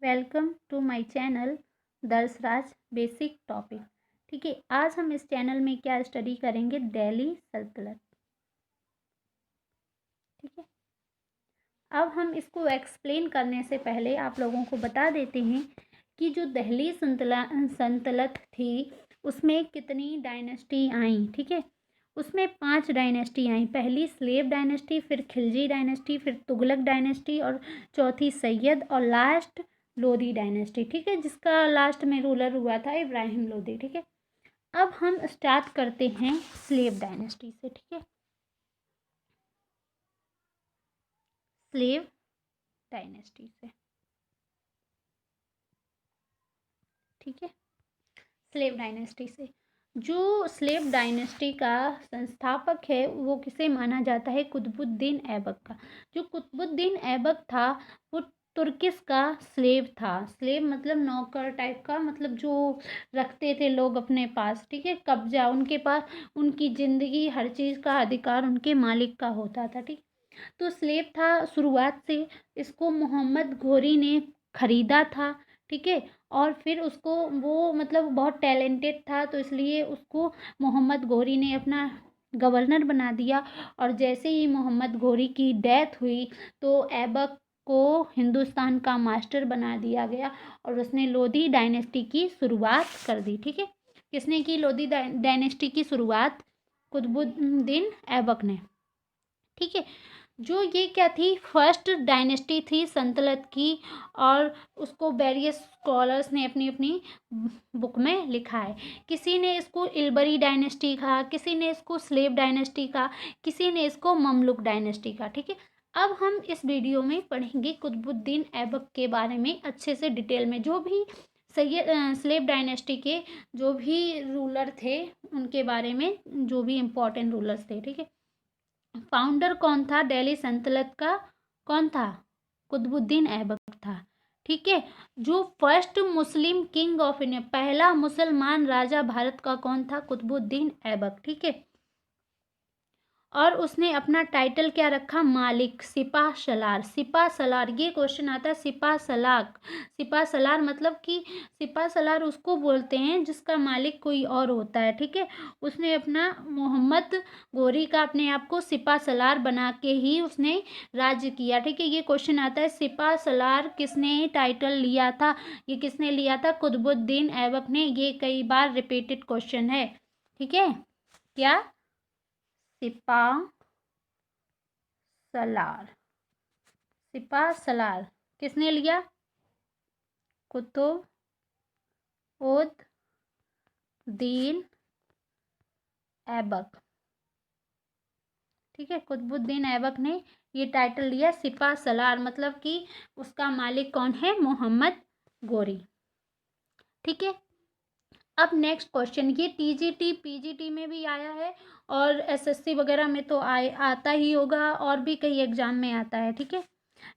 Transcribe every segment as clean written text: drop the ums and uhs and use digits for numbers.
Welcome to my channel Darshraj basic topic. ठीक है, आज हम इस चैनल में क्या स्टडी करेंगे? दिल्ली सल्तनत। ठीक है, अब हम इसको एक्सप्लेन करने से पहले आप लोगों को बता देते हैं कि जो दिल्ली सल्तनत थी उसमें कितनी डायनेस्टी आई। ठीक है, उसमें 5 डायनेस्टी आई। पहली स्लेव डायनेस्टी, फिर खिलजी डायनेस्टी, फिर तुगलक डायनेस्टी और चौथी सैयद और लास्ट लोधी डायनेस्टी। ठीक है, जिसका लास्ट में रूलर हुआ था इब्राहिम लोधी। ठीक है, अब हम स्टार्ट करते हैं स्लेव डायनेस्टी से। ठीक है, स्लेव डायनेस्टी से। ठीक है, स्लेव डायनेस्टी से। जो स्लेव डायनेस्टी का संस्थापक है वो किसे माना जाता है? कुतुबुद्दीन ऐबक का। जो कुतुबुद्दीन ऐबक था वो तुर्किश का स्लेव था। स्लेव मतलब नौकर टाइप का, मतलब जो रखते थे लोग अपने पास। ठीक है, कब्जा उनके पास, उनकी जिंदगी हर चीज़ का अधिकार उनके मालिक का होता था। ठीक, तो स्लेव था शुरुआत से। इसको मोहम्मद घोरी ने खरीदा था। ठीक है, और फिर उसको वो मतलब बहुत टैलेंटेड था तो इसलिए उसको मोहम्मद घोरी ने अपना गवर्नर बना दिया। और जैसे ही मोहम्मद घोरी की डेथ हुई तो ऐबक को हिंदुस्तान का मास्टर बना दिया गया और उसने लोधी डायनेस्टी की शुरुआत कर दी। ठीक है, किसने की लोधी डायनेस्टी की शुरुआत? कुतुबुद्दीन ऐबक ने। ठीक है, जो ये क्या थी? फर्स्ट डायनेस्टी थी सल्तनत की। और उसको वेरियस स्कॉलर्स ने अपनी अपनी बुक में लिखा है। किसी ने इसको इल्बरी डायनेस्टी कहा, किसी ने इसको स्लेव डायनेस्टी कहा, किसी ने इसको ममलुक डायनेस्टी कहा। ठीक है, अब हम इस वीडियो में पढ़ेंगे कुतुबुद्दीन ऐबक के बारे में अच्छे से डिटेल में। जो भी स्लेव डायनेस्टी के जो भी रूलर थे उनके बारे में, जो भी इम्पोर्टेंट रूलर्स थे। ठीक है, फाउंडर कौन था दिल्ली सल्तनत का? कौन था? कुतुबुद्दीन ऐबक था। ठीक है, जो first Muslim king of India, पहला मुसलमान राजा भारत का कौन था? कुतुबुद्दीन ऐबक। ठीक है, और उसने अपना टाइटल क्या रखा? मालिक सिपा सलार। सिपा सलार, ये क्वेश्चन आता है। सिपा सलार, सिपा सलार मतलब कि सिपा सलार उसको बोलते हैं जिसका मालिक कोई और होता है। ठीक है, उसने अपना मोहम्मद गोरी का अपने आप को सिपा सलार बना के ही उसने राज्य किया। ठीक है, ये क्वेश्चन आता है। सिपा सलार किसने टाइटल लिया था? ये किसने लिया था? कुतुबुद्दीन ऐबक ने। ये कई बार रिपीटेड क्वेश्चन है। ठीक है, क्या? सिपा सलार, सिपा सलार किसने लिया? कुतुबुद्दीन ऐबक। ठीक है, कुतुबुद्दीन ऐबक ने ये टाइटल लिया सिपा सलार, मतलब कि उसका मालिक कौन है? मोहम्मद गोरी। ठीक है, अब नेक्स्ट क्वेश्चन, ये टीजीटी पीजीटी में भी आया है और एसएससी वगैरह में तो आता ही होगा और भी कई एग्जाम में आता है। ठीक है,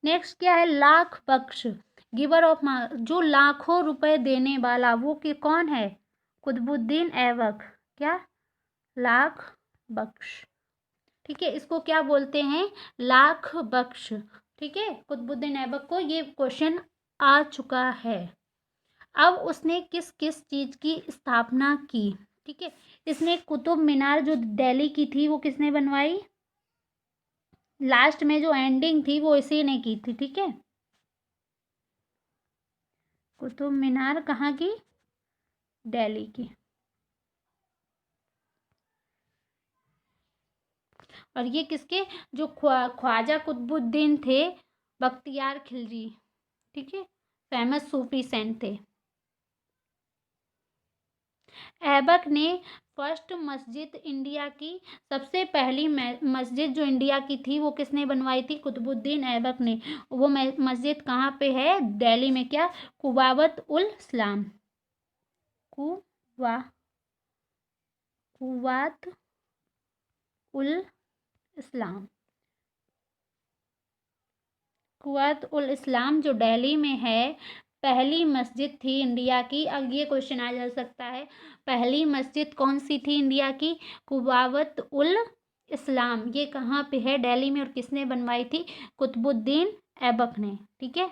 नेक्स्ट क्या है? लाख बख्श, गिवर ऑफ मार्क, जो लाखों रुपए देने वाला, वो कि कौन है? कुतुबुद्दीन ऐबक। क्या? लाख बख्श। ठीक है, इसको क्या बोलते हैं? लाख बख्श। ठीक है, कुतुबुद्दीन ऐबक को ये क्वेश्चन आ चुका है। अब उसने किस किस चीज की स्थापना की? ठीक है, इसने कुतुब मीनार जो दिल्ली की थी वो किसने बनवाई? लास्ट में जो एंडिंग थी वो इसी ने की थी। ठीक है, कुतुब मीनार कहाँ की? दिल्ली की। और ये किसके? जो ख्वाजा कुतुबुद्दीन थे बख्तियार खिलजी। ठीक है, फेमस सूफी सेंट थे। ऐबक ने फर्स्ट मस्जिद इंडिया की, सबसे पहली मस्जिद जो इंडिया की थी वो किसने बनवाई थी? कुतुबुद्दीन ऐबक ने। वो मस्जिद कहाँ पे है? दिल्ली में। क्या? कुवात उल इस्लाम। कुवा कुवात उल इस्लाम। कुवात उल इस्लाम जो दिल्ली में है, पहली मस्जिद थी इंडिया की। अब ये क्वेश्चन आ जा सकता है, पहली मस्जिद कौन सी थी इंडिया की? कुवात उल इस्लाम। ये कहाँ पे है? दिल्ली में। और किसने बनवाई थी? कुतुबुद्दीन ऐबक ने। ठीक है,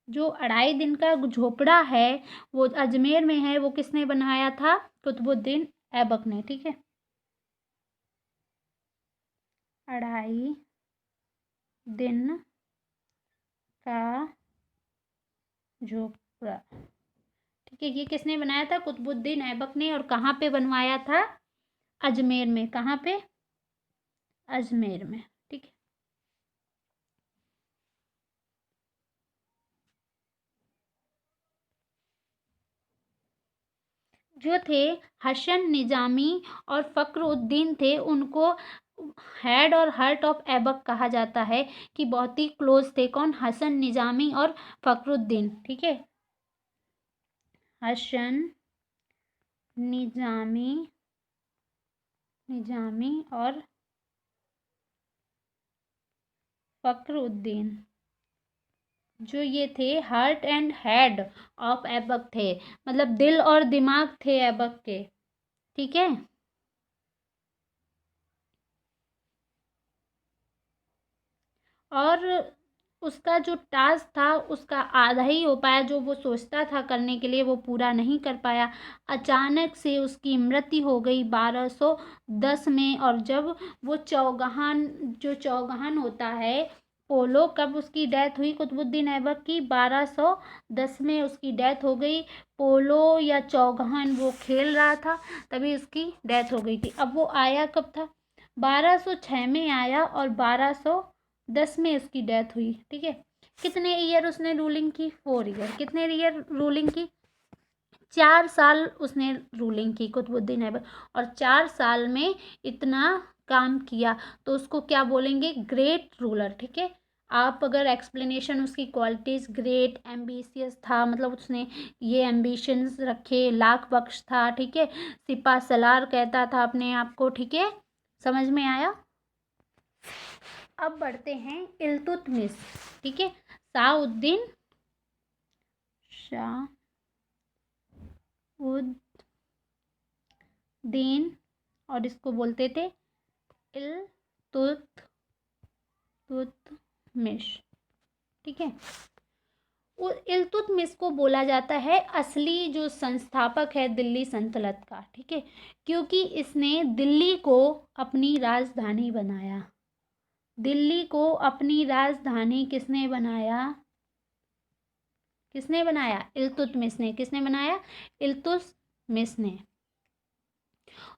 जो 2.5 दिन का झोपड़ा है वो अजमेर में है, वो किसने बनाया था? कुतुबुद्दीन ऐबक ने। ठीक है, 2.5 दिन का झोपड़ा। ठीक है, ये किसने बनाया था? कुतुबुद्दीन ऐबक ने। और कहाँ पे बनवाया था? अजमेर में। कहाँ पे? अजमेर में। ठीक है, जो थे हसन निजामी और फखरुद्दीन थे, उनको हेड और हार्ट ऑफ ऐबक कहा जाता है कि बहुत ही क्लोज थे। कौन? हसन निजामी और फखरुद्दीन। ठीक है, हसन निजामी निजामी और फखरुद्दीन, जो ये थे heart and head of Aibak थे, मतलब दिल और दिमाग थे ऐबक के। ठीक है, और उसका जो टास्क था उसका आधा ही हो पाया, जो वो सोचता था करने के लिए वो पूरा नहीं कर पाया। अचानक से उसकी मृत्यु हो गई 1210 में। और जब वो चौगान, जो चौगान होता है पोलो, कब उसकी डेथ हुई कुतुबुद्दीन ऐबक की? 1210 में उसकी डेथ हो गई। पोलो या चौगान वो खेल रहा था, तभी उसकी डेथ हो गई थी। अब वो आया कब था? 1206 में आया और 1210 में उसकी डेथ हुई। ठीक है, कितने ईयर उसने रूलिंग की? 4 ईयर। कितने ईयर रूलिंग की? 4 साल उसने रूलिंग की कुतुबुद्दीन ऐबक। और 4 साल में इतना काम किया तो उसको क्या बोलेंगे? Great ruler. ठीक है, आप अगर एक्सप्लेनेशन उसकी क्वालिटीज, ग्रेट, एम्बिशियस था, मतलब उसने ये एम्बिशंस रखे, लाख बख्श था। ठीक है, सिपा सलार कहता था अपने आप को। ठीक है, समझ में आया? अब बढ़ते हैं इल्तुतमिश। ठीक है, शाहउद्दीन शाहउद्दीन, और इसको बोलते थे इल्तुतमिश। ठीक है, इल्तुतमिश को बोला जाता है असली जो संस्थापक है दिल्ली सल्तनत का। ठीक है, क्योंकि इसने दिल्ली को अपनी राजधानी बनाया। दिल्ली को अपनी राजधानी किसने बनाया? किसने बनाया? इल्तुतमिश ने। किसने बनाया? इल्तुतमिश ने।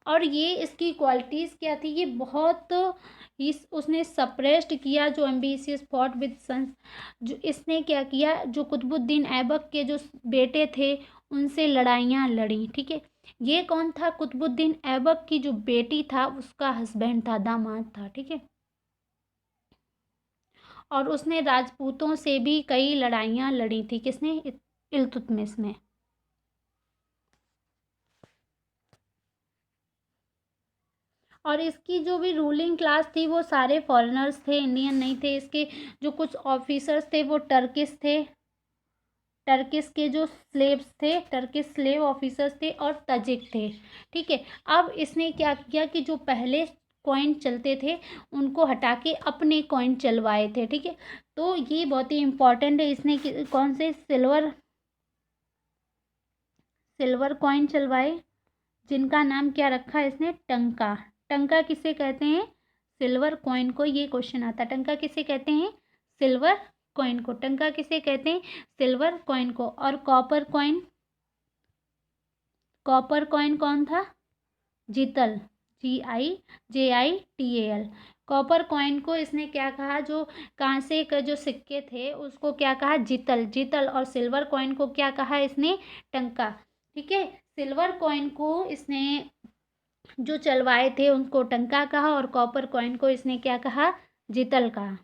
और ये इसकी क्वालिटीज क्या थी? ये बहुत इस उसने सप्रेस्ड किया जो एम्बिशियस फॉट विद सन्स। जो इसने क्या किया? जो कुतुबुद्दीन ऐबक के जो बेटे थे उनसे लड़ाइयाँ लड़ी। ठीक है, ये कौन था? कुतुबुद्दीन ऐबक की जो बेटी था उसका हस्बैंड था, दामाद था। ठीक है, और उसने राजपूतों से भी कई लड़ाइयाँ लड़ी थी। किसने? इल्तुतमिश ने। और इसकी जो भी रूलिंग क्लास थी वो सारे फॉरेनर्स थे, इंडियन नहीं थे। इसके जो कुछ ऑफिसर्स थे वो टर्किश थे। टर्किश के जो स्लेव्स थे, टर्किश स्लेव ऑफिसर्स थे और तजिक थे। ठीक है, अब इसने क्या किया कि जो पहले कॉइन चलते थे उनको हटा के अपने कॉइन चलवाए थे। ठीक है, तो ये बहुत ही इम्पोर्टेंट है। इसने कौन से? सिल्वर, सिल्वर कॉइन चलवाए, जिनका नाम क्या रखा इसने? टंका। टंका किसे कहते हैं? सिल्वर कॉइन को। ये क्वेश्चन आता है, टंका किसे कहते हैं? सिल्वर कॉइन को। टंका किसे कहते हैं? सिल्वर कॉइन को। और कॉपर कॉइन, कॉपर कॉइन कौन था? जीतल, GIJITAL। कॉपर कॉइन को इसने क्या कहा? जो कांसे का जो सिक्के थे उसको क्या कहा? जीतल। जीतल। और सिल्वर कॉइन को क्या कहा इसने? टंका। ठीक है, सिल्वर कॉइन को इसने जो चलवाए थे उनको टंका कहा, और कॉपर कॉइन को इसने क्या कहा? जीतल कहा।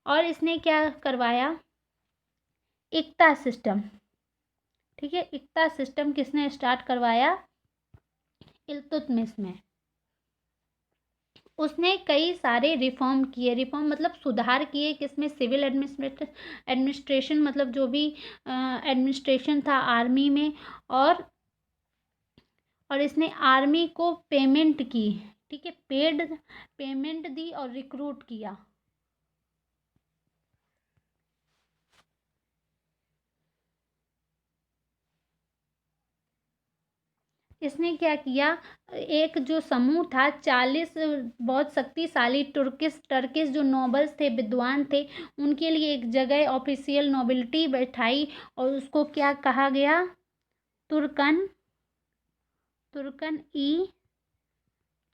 और इसने क्या करवाया? इक्ता सिस्टम। ठीक है, इक्ता सिस्टम किसने स्टार्ट करवाया? इल्तुतमिश में। उसने कई सारे रिफॉर्म किए। रिफॉर्म मतलब सुधार किए। किसमें? सिविल एडमिनिस्ट्रेशन, मतलब जो भी एडमिनिस्ट्रेशन था आर्मी में। और इसने आर्मी को पेमेंट की। ठीक है, पेड पेमेंट दी और रिक्रूट किया। इसने क्या किया, एक जो समूह था 40 बहुत शक्तिशाली टर्किश जो नोबल्स थे, विद्वान थे, उनके लिए एक जगह ऑफिशियल नोबिलिटी बैठाई और उसको क्या कहा गया, तुर्कन तुर्कन ई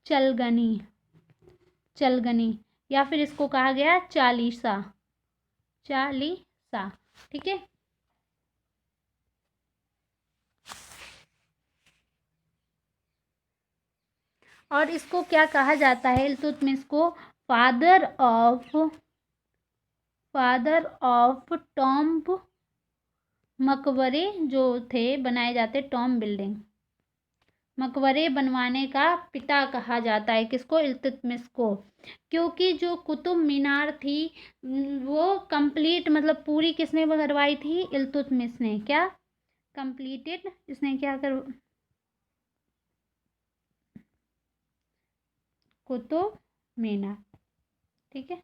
चलगनी चलगनी या फिर इसको कहा गया चालीसा चालीसा। ठीक है। और इसको क्या कहा जाता है, इल्तुतमिश को फादर ऑफ टॉम्ब मकबरे जो थे बनाए जाते, टॉम्ब बिल्डिंग, मकबरे बनवाने का पिता कहा जाता है किसको, इल्तुतमिश को। क्योंकि जो कुतुब मीनार थी वो कंप्लीट मतलब पूरी किसने करवाई थी, इल्तुतमिश ने। क्या कंप्लीटेड, इसने क्या कर, कुतुब मीनार। ठीक है।